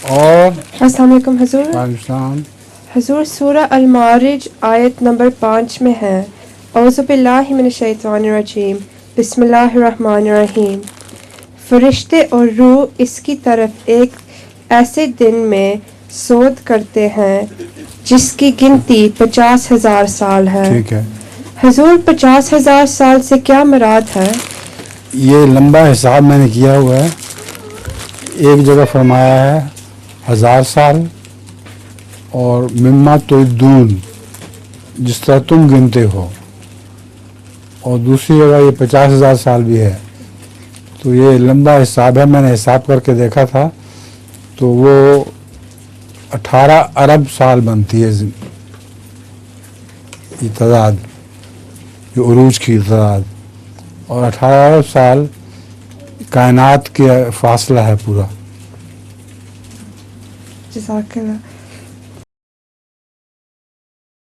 اور السلام علیکم حضور. پاکستان حضور سورہ المعارج آیت نمبر 5 میں ہے اعوذ باللہ من الشیطان الرجیم بسم اللہ الرحمن الرحیم. فرشتے اور روح اس کی طرف ایک ایسے دن میں صعود کرتے ہیں جس کی گنتی 50,000 سال ہے. ٹھیک ہے. حضور 50,000 سال سے کیا مراد ہے؟ یہ لمبا حساب میں نے کیا ہوا ہے. ایک جگہ فرمایا ہے 1000 سال اور مما تعدون جس طرح تم گنتے ہو، اور دوسری جگہ یہ 50,000 سال بھی ہے. تو یہ لمبا حساب ہے. میں نے حساب کر کے دیکھا تھا تو وہ 18 ارب سال بنتی ہے یہ تعداد، یہ عروج کی تعداد، اور 18 ارب سال کائنات کے فاصلہ ہے پورا. جزاک اللہ.